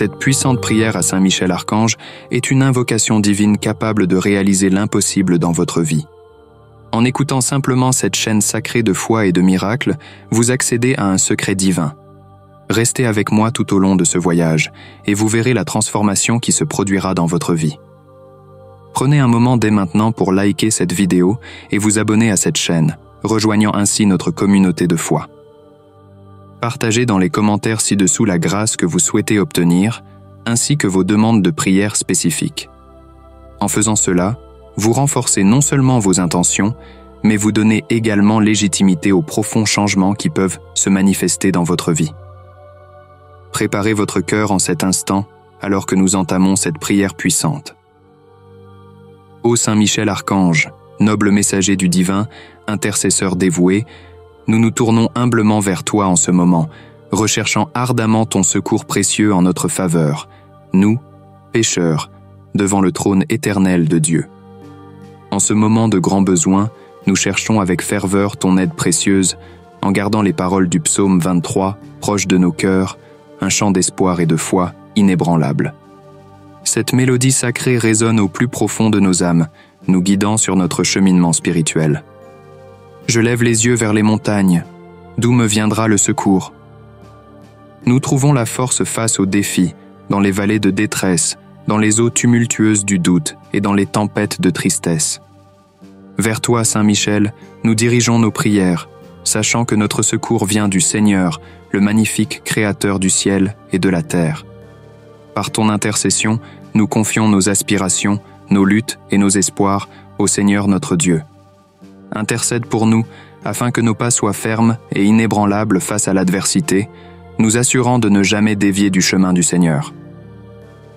Cette puissante prière à Saint Michel Archange est une invocation divine capable de réaliser l'impossible dans votre vie. En écoutant simplement cette chaîne sacrée de foi et de miracles, vous accédez à un secret divin. Restez avec moi tout au long de ce voyage et vous verrez la transformation qui se produira dans votre vie. Prenez un moment dès maintenant pour liker cette vidéo et vous abonner à cette chaîne, rejoignant ainsi notre communauté de foi. Partagez dans les commentaires ci-dessous la grâce que vous souhaitez obtenir, ainsi que vos demandes de prière spécifiques. En faisant cela, vous renforcez non seulement vos intentions, mais vous donnez également légitimité aux profonds changements qui peuvent se manifester dans votre vie. Préparez votre cœur en cet instant, alors que nous entamons cette prière puissante. Ô Saint Michel Archange, noble messager du divin, intercesseur dévoué, nous nous tournons humblement vers toi en ce moment, recherchant ardemment ton secours précieux en notre faveur, nous, pécheurs, devant le trône éternel de Dieu. En ce moment de grand besoin, nous cherchons avec ferveur ton aide précieuse, en gardant les paroles du psaume 23, proches de nos cœurs, un chant d'espoir et de foi inébranlable. Cette mélodie sacrée résonne au plus profond de nos âmes, nous guidant sur notre cheminement spirituel. Je lève les yeux vers les montagnes. D'où me viendra le secours? Nous trouvons la force face aux défis, dans les vallées de détresse, dans les eaux tumultueuses du doute et dans les tempêtes de tristesse. Vers toi, Saint Michel, nous dirigeons nos prières, sachant que notre secours vient du Seigneur, le magnifique Créateur du ciel et de la terre. Par ton intercession, nous confions nos aspirations, nos luttes et nos espoirs au Seigneur notre Dieu. Intercède pour nous, afin que nos pas soient fermes et inébranlables face à l'adversité, nous assurant de ne jamais dévier du chemin du Seigneur.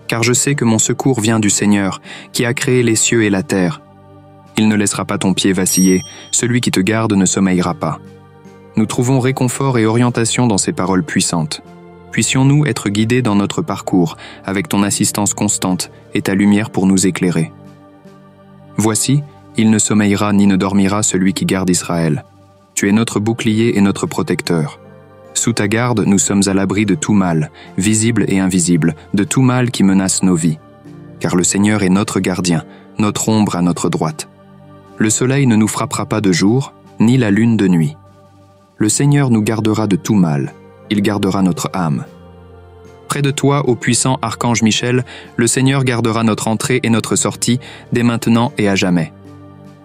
Car je sais que mon secours vient du Seigneur, qui a créé les cieux et la terre. Il ne laissera pas ton pied vaciller, celui qui te garde ne sommeillera pas. Nous trouvons réconfort et orientation dans ces paroles puissantes. Puissions-nous être guidés dans notre parcours, avec ton assistance constante et ta lumière pour nous éclairer. Voici, il ne sommeillera ni ne dormira celui qui garde Israël. Tu es notre bouclier et notre protecteur. Sous ta garde, nous sommes à l'abri de tout mal, visible et invisible, de tout mal qui menace nos vies. Car le Seigneur est notre gardien, notre ombre à notre droite. Le soleil ne nous frappera pas de jour, ni la lune de nuit. Le Seigneur nous gardera de tout mal, il gardera notre âme. Près de toi, ô puissant Archange Michel, le Seigneur gardera notre entrée et notre sortie, dès maintenant et à jamais.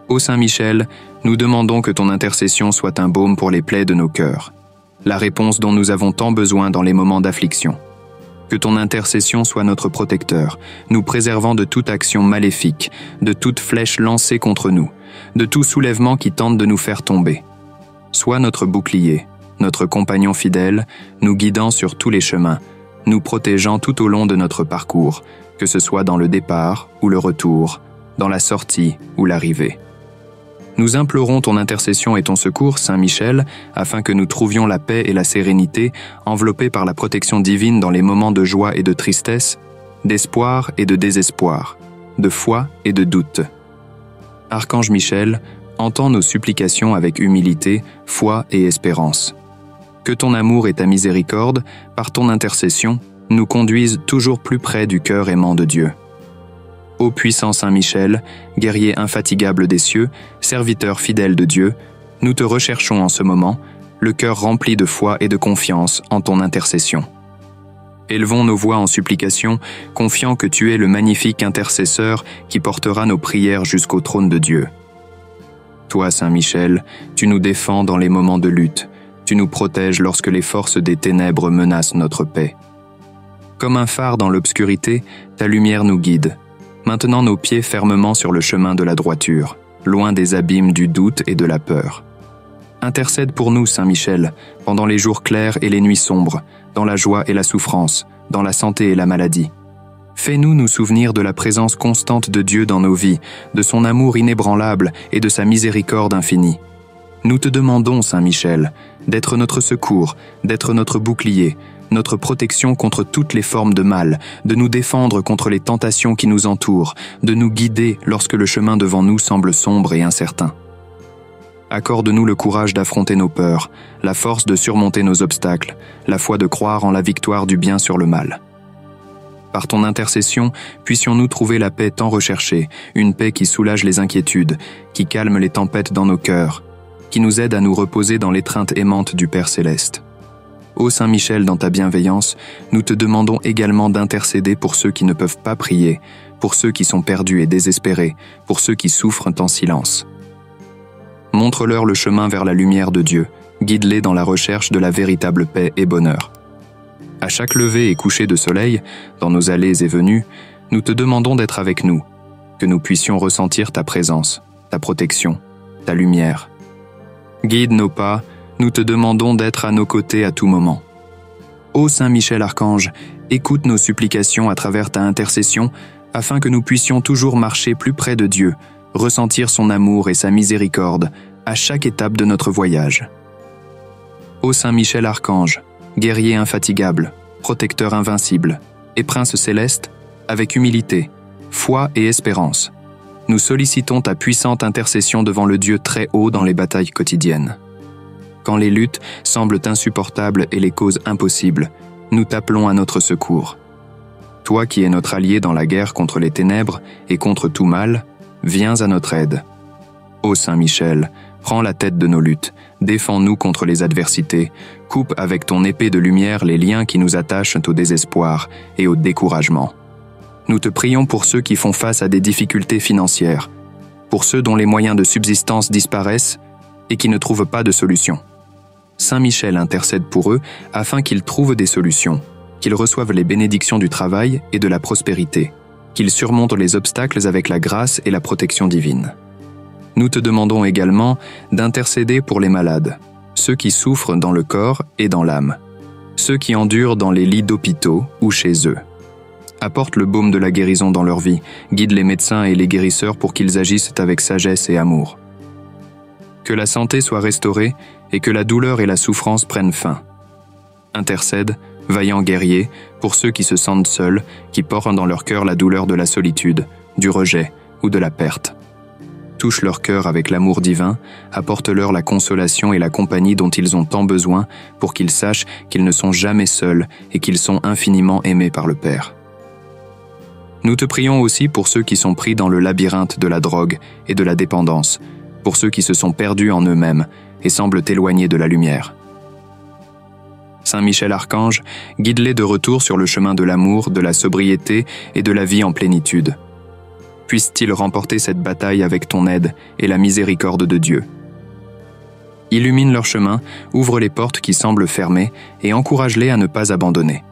Ô Saint Michel, nous demandons que ton intercession soit un baume pour les plaies de nos cœurs, la réponse dont nous avons tant besoin dans les moments d'affliction. Que ton intercession soit notre protecteur, nous préservant de toute action maléfique, de toute flèche lancée contre nous, de tout soulèvement qui tente de nous faire tomber. Sois notre bouclier, notre compagnon fidèle, nous guidant sur tous les chemins, nous protégeant tout au long de notre parcours, que ce soit dans le départ ou le retour, dans la sortie ou l'arrivée. Nous implorons ton intercession et ton secours, Saint Michel, afin que nous trouvions la paix et la sérénité, enveloppés par la protection divine dans les moments de joie et de tristesse, d'espoir et de désespoir, de foi et de doute. Archange Michel, entends nos supplications avec humilité, foi et espérance. Que ton amour et ta miséricorde, par ton intercession, nous conduisent toujours plus près du cœur aimant de Dieu. Ô puissant Saint Michel, guerrier infatigable des cieux, serviteur fidèle de Dieu, nous te recherchons en ce moment, le cœur rempli de foi et de confiance en ton intercession. Élevons nos voix en supplication, confiant que tu es le magnifique intercesseur qui portera nos prières jusqu'au trône de Dieu. Toi, Saint Michel, tu nous défends dans les moments de lutte, tu nous protèges lorsque les forces des ténèbres menacent notre paix. Comme un phare dans l'obscurité, ta lumière nous guide, maintenant nos pieds fermement sur le chemin de la droiture, loin des abîmes du doute et de la peur. Intercède pour nous, Saint Michel, pendant les jours clairs et les nuits sombres, dans la joie et la souffrance, dans la santé et la maladie. Fais-nous nous souvenir de la présence constante de Dieu dans nos vies, de son amour inébranlable et de sa miséricorde infinie. Nous te demandons, Saint Michel, d'être notre secours, d'être notre bouclier, notre protection contre toutes les formes de mal, de nous défendre contre les tentations qui nous entourent, de nous guider lorsque le chemin devant nous semble sombre et incertain. Accorde-nous le courage d'affronter nos peurs, la force de surmonter nos obstacles, la foi de croire en la victoire du bien sur le mal. Par ton intercession, puissions-nous trouver la paix tant recherchée, une paix qui soulage les inquiétudes, qui calme les tempêtes dans nos cœurs, qui nous aide à nous reposer dans l'étreinte aimante du Père Céleste. Ô Saint Michel, dans ta bienveillance, nous te demandons également d'intercéder pour ceux qui ne peuvent pas prier, pour ceux qui sont perdus et désespérés, pour ceux qui souffrent en silence. Montre-leur le chemin vers la lumière de Dieu, guide-les dans la recherche de la véritable paix et bonheur. À chaque lever et coucher de soleil, dans nos allées et venues, nous te demandons d'être avec nous, que nous puissions ressentir ta présence, ta protection, ta lumière. Guide nos pas, nous te demandons d'être à nos côtés à tout moment. Ô Saint Michel Archange, écoute nos supplications à travers ta intercession, afin que nous puissions toujours marcher plus près de Dieu, ressentir son amour et sa miséricorde à chaque étape de notre voyage. Ô Saint Michel Archange, guerrier infatigable, protecteur invincible, et prince céleste, avec humilité, foi et espérance, nous sollicitons ta puissante intercession devant le Dieu très haut dans les batailles quotidiennes. Quand les luttes semblent insupportables et les causes impossibles, nous t'appelons à notre secours. Toi qui es notre allié dans la guerre contre les ténèbres et contre tout mal, viens à notre aide. Ô Saint Michel, prends la tête de nos luttes, défends-nous contre les adversités, coupe avec ton épée de lumière les liens qui nous attachent au désespoir et au découragement. Nous te prions pour ceux qui font face à des difficultés financières, pour ceux dont les moyens de subsistance disparaissent et qui ne trouvent pas de solution. Saint Michel intercède pour eux afin qu'ils trouvent des solutions, qu'ils reçoivent les bénédictions du travail et de la prospérité, qu'ils surmontent les obstacles avec la grâce et la protection divine. Nous te demandons également d'intercéder pour les malades, ceux qui souffrent dans le corps et dans l'âme, ceux qui endurent dans les lits d'hôpitaux ou chez eux. Apporte le baume de la guérison dans leur vie, guide les médecins et les guérisseurs pour qu'ils agissent avec sagesse et amour. Que la santé soit restaurée et que la douleur et la souffrance prennent fin. Intercède, vaillant guerrier, pour ceux qui se sentent seuls, qui portent dans leur cœur la douleur de la solitude, du rejet ou de la perte. Touche leur cœur avec l'amour divin, apporte-leur la consolation et la compagnie dont ils ont tant besoin pour qu'ils sachent qu'ils ne sont jamais seuls et qu'ils sont infiniment aimés par le Père. Nous te prions aussi pour ceux qui sont pris dans le labyrinthe de la drogue et de la dépendance, pour ceux qui se sont perdus en eux-mêmes et semblent éloignés de la lumière. Saint Michel Archange, guide-les de retour sur le chemin de l'amour, de la sobriété et de la vie en plénitude. Puisse-t-il remporter cette bataille avec ton aide et la miséricorde de Dieu. Illumine leur chemin, ouvre les portes qui semblent fermées et encourage-les à ne pas abandonner.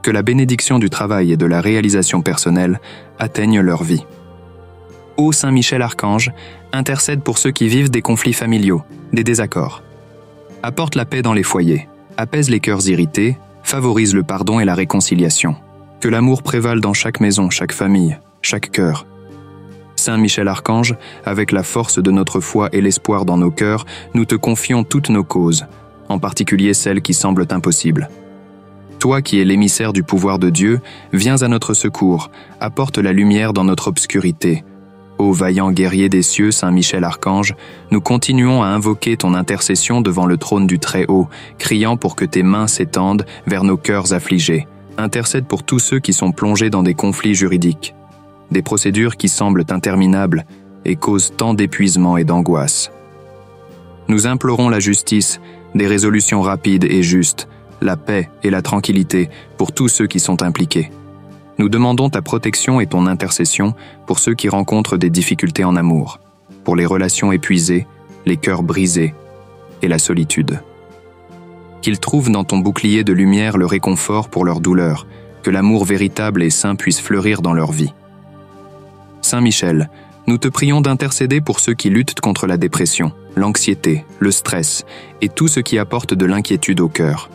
Que la bénédiction du travail et de la réalisation personnelle atteignent leur vie. Ô Saint Michel Archange, intercède pour ceux qui vivent des conflits familiaux, des désaccords. Apporte la paix dans les foyers, apaise les cœurs irrités, favorise le pardon et la réconciliation. Que l'amour prévale dans chaque maison, chaque famille, chaque cœur. Saint Michel Archange, avec la force de notre foi et l'espoir dans nos cœurs, nous te confions toutes nos causes, en particulier celles qui semblent impossibles. Toi qui es l'émissaire du pouvoir de Dieu, viens à notre secours, apporte la lumière dans notre obscurité. Ô vaillant guerrier des cieux, Saint Michel Archange, nous continuons à invoquer ton intercession devant le trône du Très-Haut, criant pour que tes mains s'étendent vers nos cœurs affligés. Intercède pour tous ceux qui sont plongés dans des conflits juridiques, des procédures qui semblent interminables et causent tant d'épuisement et d'angoisse. Nous implorons la justice, des résolutions rapides et justes, la paix et la tranquillité pour tous ceux qui sont impliqués. Nous demandons ta protection et ton intercession pour ceux qui rencontrent des difficultés en amour, pour les relations épuisées, les cœurs brisés et la solitude. Qu'ils trouvent dans ton bouclier de lumière le réconfort pour leur douleur, que l'amour véritable et saint puisse fleurir dans leur vie. Saint Michel, nous te prions d'intercéder pour ceux qui luttent contre la dépression, l'anxiété, le stress et tout ce qui apporte de l'inquiétude au cœur.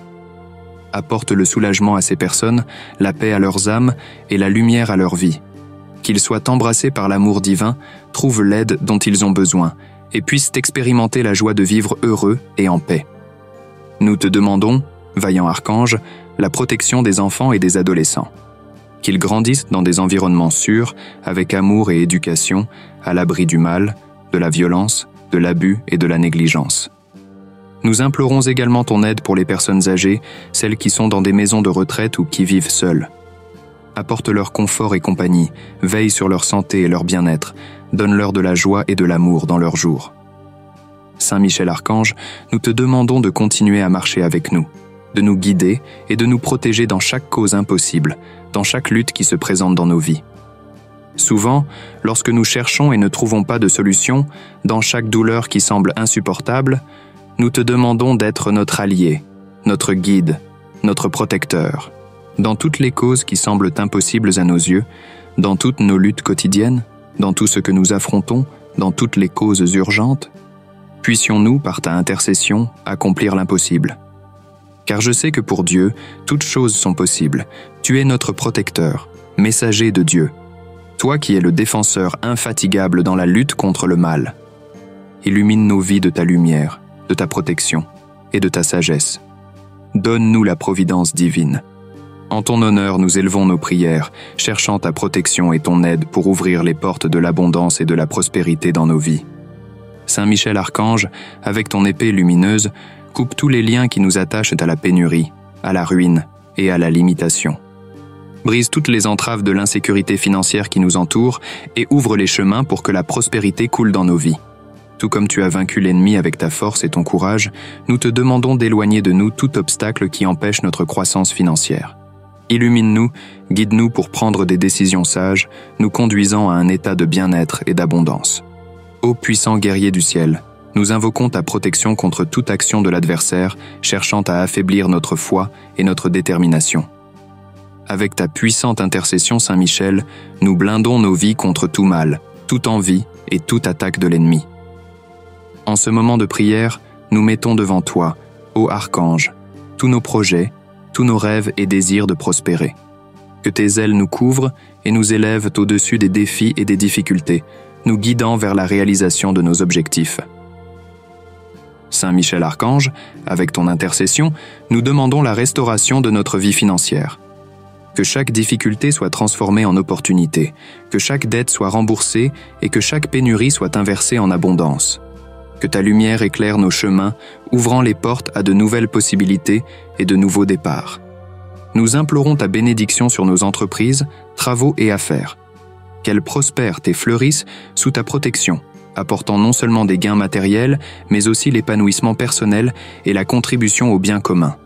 Apporte le soulagement à ces personnes, la paix à leurs âmes et la lumière à leur vie. Qu'ils soient embrassés par l'amour divin, trouvent l'aide dont ils ont besoin et puissent expérimenter la joie de vivre heureux et en paix. Nous te demandons, vaillant archange, la protection des enfants et des adolescents. Qu'ils grandissent dans des environnements sûrs, avec amour et éducation, à l'abri du mal, de la violence, de l'abus et de la négligence. Nous implorons également ton aide pour les personnes âgées, celles qui sont dans des maisons de retraite ou qui vivent seules. Apporte leur confort et compagnie, veille sur leur santé et leur bien-être, donne-leur de la joie et de l'amour dans leurs jours. Saint Michel Archange, nous te demandons de continuer à marcher avec nous, de nous guider et de nous protéger dans chaque cause impossible, dans chaque lutte qui se présente dans nos vies. Souvent, lorsque nous cherchons et ne trouvons pas de solution, dans chaque douleur qui semble insupportable, nous te demandons d'être notre allié, notre guide, notre protecteur. Dans toutes les causes qui semblent impossibles à nos yeux, dans toutes nos luttes quotidiennes, dans tout ce que nous affrontons, dans toutes les causes urgentes, puissions-nous, par ta intercession, accomplir l'impossible. Car je sais que pour Dieu, toutes choses sont possibles. Tu es notre protecteur, messager de Dieu. Toi qui es le défenseur infatigable dans la lutte contre le mal. Illumine nos vies de ta lumière, de ta protection et de ta sagesse. Donne-nous la providence divine. En ton honneur, nous élevons nos prières, cherchant ta protection et ton aide pour ouvrir les portes de l'abondance et de la prospérité dans nos vies. Saint Michel Archange, avec ton épée lumineuse, coupe tous les liens qui nous attachent à la pénurie, à la ruine et à la limitation. Brise toutes les entraves de l'insécurité financière qui nous entoure et ouvre les chemins pour que la prospérité coule dans nos vies. Tout comme tu as vaincu l'ennemi avec ta force et ton courage, nous te demandons d'éloigner de nous tout obstacle qui empêche notre croissance financière. Illumine-nous, guide-nous pour prendre des décisions sages, nous conduisant à un état de bien-être et d'abondance. Ô puissant guerrier du ciel, nous invoquons ta protection contre toute action de l'adversaire, cherchant à affaiblir notre foi et notre détermination. Avec ta puissante intercession, Saint Michel, nous blindons nos vies contre tout mal, toute envie et toute attaque de l'ennemi. En ce moment de prière, nous mettons devant toi, ô Archange, tous nos projets, tous nos rêves et désirs de prospérer. Que tes ailes nous couvrent et nous élèvent au-dessus des défis et des difficultés, nous guidant vers la réalisation de nos objectifs. Saint Michel Archange, avec ton intercession, nous demandons la restauration de notre vie financière. Que chaque difficulté soit transformée en opportunité, que chaque dette soit remboursée et que chaque pénurie soit inversée en abondance. Que ta lumière éclaire nos chemins, ouvrant les portes à de nouvelles possibilités et de nouveaux départs. Nous implorons ta bénédiction sur nos entreprises, travaux et affaires. Qu'elles prospèrent et fleurissent sous ta protection, apportant non seulement des gains matériels, mais aussi l'épanouissement personnel et la contribution au bien commun.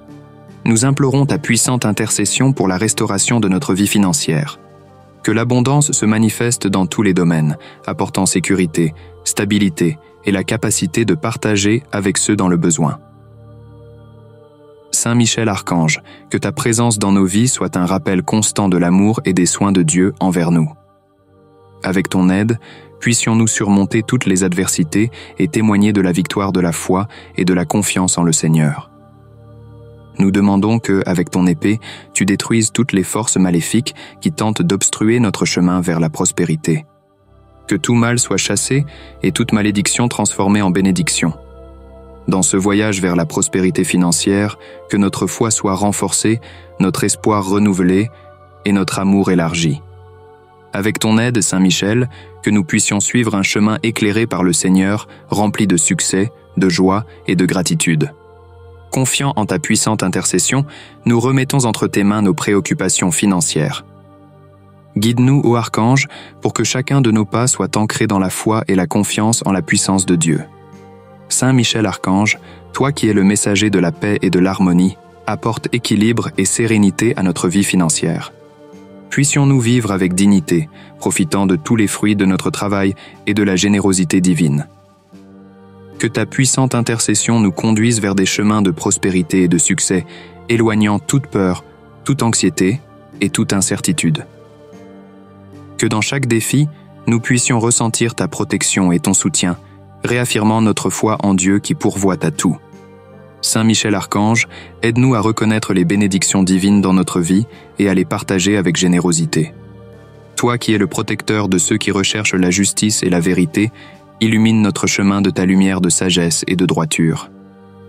Nous implorons ta puissante intercession pour la restauration de notre vie financière. Que l'abondance se manifeste dans tous les domaines, apportant sécurité, stabilité et la capacité de partager avec ceux dans le besoin. Saint Michel Archange, que ta présence dans nos vies soit un rappel constant de l'amour et des soins de Dieu envers nous. Avec ton aide, puissions-nous surmonter toutes les adversités et témoigner de la victoire de la foi et de la confiance en le Seigneur. Nous demandons que, avec ton épée, tu détruises toutes les forces maléfiques qui tentent d'obstruer notre chemin vers la prospérité. Que tout mal soit chassé et toute malédiction transformée en bénédiction. Dans ce voyage vers la prospérité financière, que notre foi soit renforcée, notre espoir renouvelé et notre amour élargi. Avec ton aide, Saint Michel, que nous puissions suivre un chemin éclairé par le Seigneur, rempli de succès, de joie et de gratitude. Confiant en ta puissante intercession, nous remettons entre tes mains nos préoccupations financières. Guide-nous, ô Archange, pour que chacun de nos pas soit ancré dans la foi et la confiance en la puissance de Dieu. Saint Michel Archange, toi qui es le messager de la paix et de l'harmonie, apporte équilibre et sérénité à notre vie financière. Puissions-nous vivre avec dignité, profitant de tous les fruits de notre travail et de la générosité divine. Que ta puissante intercession nous conduise vers des chemins de prospérité et de succès, éloignant toute peur, toute anxiété et toute incertitude. Que dans chaque défi, nous puissions ressentir ta protection et ton soutien, réaffirmant notre foi en Dieu qui pourvoit à tout. Saint Michel Archange, aide-nous à reconnaître les bénédictions divines dans notre vie et à les partager avec générosité. Toi qui es le protecteur de ceux qui recherchent la justice et la vérité, illumine notre chemin de ta lumière de sagesse et de droiture.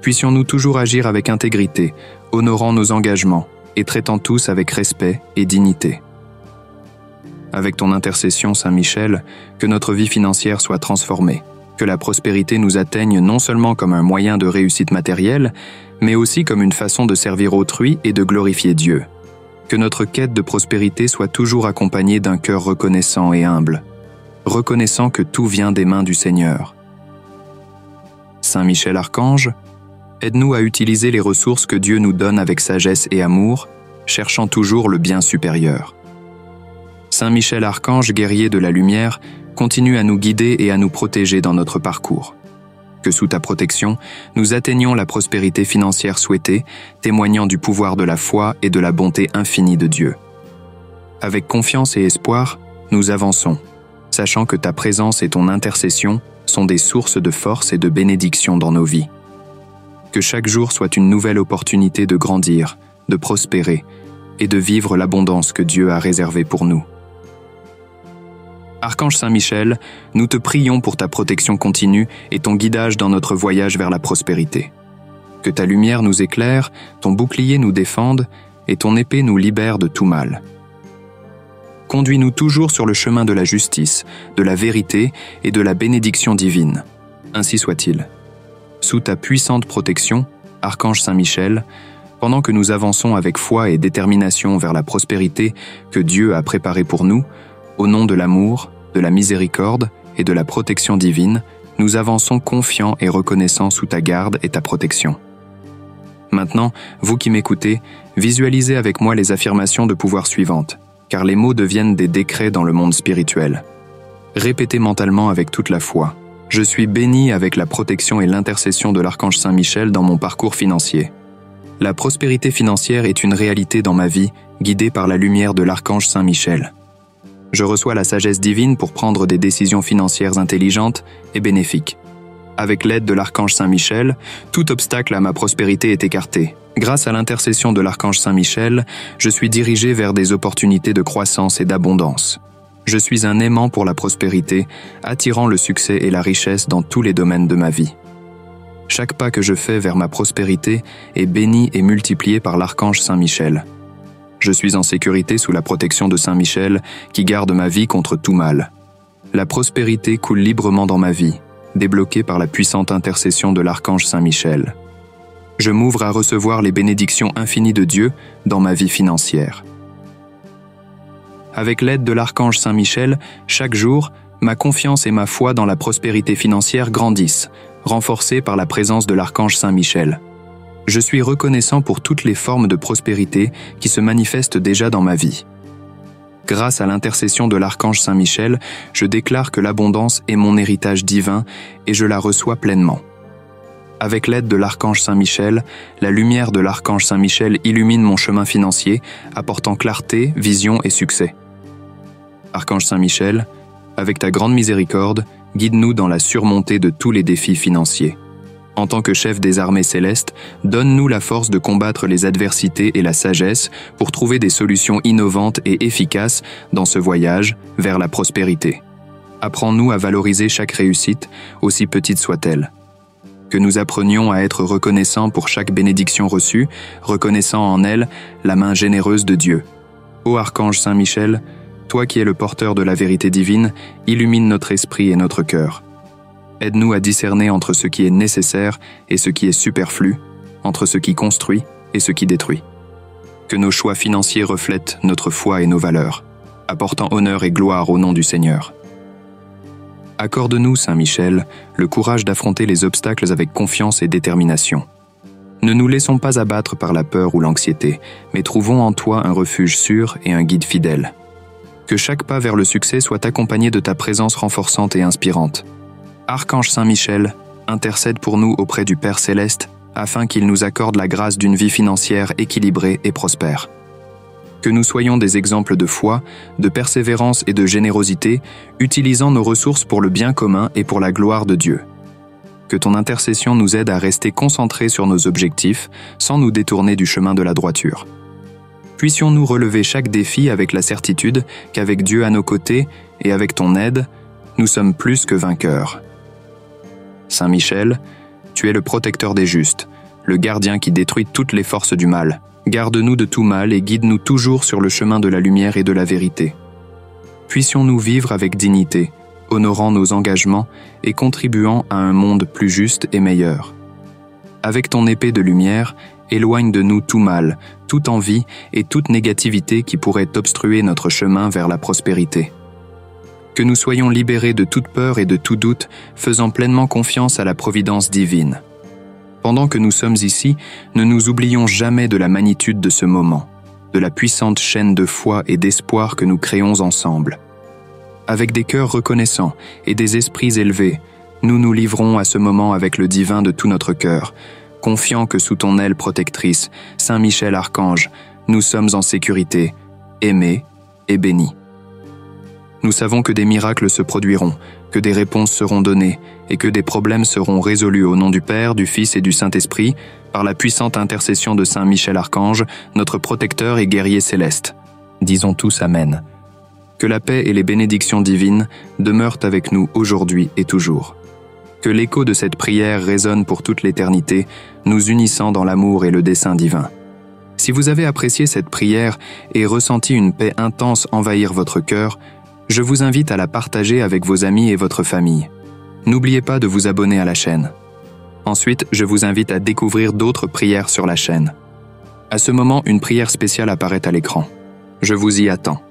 Puissions-nous toujours agir avec intégrité, honorant nos engagements et traitant tous avec respect et dignité. Avec ton intercession, Saint Michel, que notre vie financière soit transformée, que la prospérité nous atteigne non seulement comme un moyen de réussite matérielle, mais aussi comme une façon de servir autrui et de glorifier Dieu. Que notre quête de prospérité soit toujours accompagnée d'un cœur reconnaissant et humble, reconnaissant que tout vient des mains du Seigneur. Saint Michel Archange, aide-nous à utiliser les ressources que Dieu nous donne avec sagesse et amour, cherchant toujours le bien supérieur. Saint Michel Archange, guerrier de la lumière, continue à nous guider et à nous protéger dans notre parcours. Que sous ta protection, nous atteignions la prospérité financière souhaitée, témoignant du pouvoir de la foi et de la bonté infinie de Dieu. Avec confiance et espoir, nous avançons, sachant que ta présence et ton intercession sont des sources de force et de bénédiction dans nos vies. Que chaque jour soit une nouvelle opportunité de grandir, de prospérer et de vivre l'abondance que Dieu a réservée pour nous. Archange Saint-Michel, nous te prions pour ta protection continue et ton guidage dans notre voyage vers la prospérité. Que ta lumière nous éclaire, ton bouclier nous défende et ton épée nous libère de tout mal. Conduis-nous toujours sur le chemin de la justice, de la vérité et de la bénédiction divine. Ainsi soit-il. Sous ta puissante protection, Archange Saint-Michel, pendant que nous avançons avec foi et détermination vers la prospérité que Dieu a préparée pour nous, au nom de l'amour, de la miséricorde et de la protection divine, nous avançons confiants et reconnaissants sous ta garde et ta protection. Maintenant, vous qui m'écoutez, visualisez avec moi les affirmations de pouvoir suivantes, car les mots deviennent des décrets dans le monde spirituel. Répétez mentalement avec toute la foi. Je suis béni avec la protection et l'intercession de l'Archange Saint-Michel dans mon parcours financier. La prospérité financière est une réalité dans ma vie, guidée par la lumière de l'Archange Saint-Michel. Je reçois la sagesse divine pour prendre des décisions financières intelligentes et bénéfiques. Avec l'aide de l'Archange Saint-Michel, tout obstacle à ma prospérité est écarté. Grâce à l'intercession de l'Archange Saint-Michel, je suis dirigé vers des opportunités de croissance et d'abondance. Je suis un aimant pour la prospérité, attirant le succès et la richesse dans tous les domaines de ma vie. Chaque pas que je fais vers ma prospérité est béni et multiplié par l'Archange Saint-Michel. Je suis en sécurité sous la protection de Saint Michel qui garde ma vie contre tout mal. La prospérité coule librement dans ma vie, débloquée par la puissante intercession de l'Archange Saint Michel. Je m'ouvre à recevoir les bénédictions infinies de Dieu dans ma vie financière. Avec l'aide de l'Archange Saint Michel, chaque jour, ma confiance et ma foi dans la prospérité financière grandissent, renforcées par la présence de l'Archange Saint Michel. Je suis reconnaissant pour toutes les formes de prospérité qui se manifestent déjà dans ma vie. Grâce à l'intercession de l'Archange Saint Michel, je déclare que l'abondance est mon héritage divin et je la reçois pleinement. Avec l'aide de l'Archange Saint Michel, la lumière de l'Archange Saint Michel illumine mon chemin financier, apportant clarté, vision et succès. Archange Saint Michel, avec ta grande miséricorde, guide-nous dans la surmontée de tous les défis financiers. En tant que chef des armées célestes, donne-nous la force de combattre les adversités et la sagesse pour trouver des solutions innovantes et efficaces dans ce voyage vers la prospérité. Apprends-nous à valoriser chaque réussite, aussi petite soit-elle. Que nous apprenions à être reconnaissants pour chaque bénédiction reçue, reconnaissant en elle la main généreuse de Dieu. Ô Archange Saint Michel, toi qui es le porteur de la vérité divine, illumine notre esprit et notre cœur. Aide-nous à discerner entre ce qui est nécessaire et ce qui est superflu, entre ce qui construit et ce qui détruit. Que nos choix financiers reflètent notre foi et nos valeurs, apportant honneur et gloire au nom du Seigneur. Accorde-nous, Saint Michel, le courage d'affronter les obstacles avec confiance et détermination. Ne nous laissons pas abattre par la peur ou l'anxiété, mais trouvons en toi un refuge sûr et un guide fidèle. Que chaque pas vers le succès soit accompagné de ta présence renforçante et inspirante. Archange Saint Michel, intercède pour nous auprès du Père Céleste, afin qu'il nous accorde la grâce d'une vie financière équilibrée et prospère. Que nous soyons des exemples de foi, de persévérance et de générosité, utilisant nos ressources pour le bien commun et pour la gloire de Dieu. Que ton intercession nous aide à rester concentrés sur nos objectifs, sans nous détourner du chemin de la droiture. Puissions-nous relever chaque défi avec la certitude qu'avec Dieu à nos côtés et avec ton aide, nous sommes plus que vainqueurs. Saint Michel, tu es le protecteur des justes, le gardien qui détruit toutes les forces du mal. Garde-nous de tout mal et guide-nous toujours sur le chemin de la lumière et de la vérité. Puissions-nous vivre avec dignité, honorant nos engagements et contribuant à un monde plus juste et meilleur. Avec ton épée de lumière, éloigne de nous tout mal, toute envie et toute négativité qui pourrait obstruer notre chemin vers la prospérité. Que nous soyons libérés de toute peur et de tout doute, faisant pleinement confiance à la providence divine. Pendant que nous sommes ici, ne nous oublions jamais de la magnitude de ce moment, de la puissante chaîne de foi et d'espoir que nous créons ensemble. Avec des cœurs reconnaissants et des esprits élevés, nous nous livrons à ce moment avec le divin de tout notre cœur, confiant que sous ton aile protectrice, Saint Michel Archange, nous sommes en sécurité, aimés et bénis. Nous savons que des miracles se produiront, que des réponses seront données et que des problèmes seront résolus au nom du Père, du Fils et du Saint-Esprit, par la puissante intercession de Saint Michel Archange, notre protecteur et guerrier céleste. Disons tous Amen. Que la paix et les bénédictions divines demeurent avec nous aujourd'hui et toujours. Que l'écho de cette prière résonne pour toute l'éternité, nous unissant dans l'amour et le dessein divin. Si vous avez apprécié cette prière et ressenti une paix intense envahir votre cœur, je vous invite à la partager avec vos amis et votre famille. N'oubliez pas de vous abonner à la chaîne. Ensuite, je vous invite à découvrir d'autres prières sur la chaîne. À ce moment, une prière spéciale apparaît à l'écran. Je vous y attends.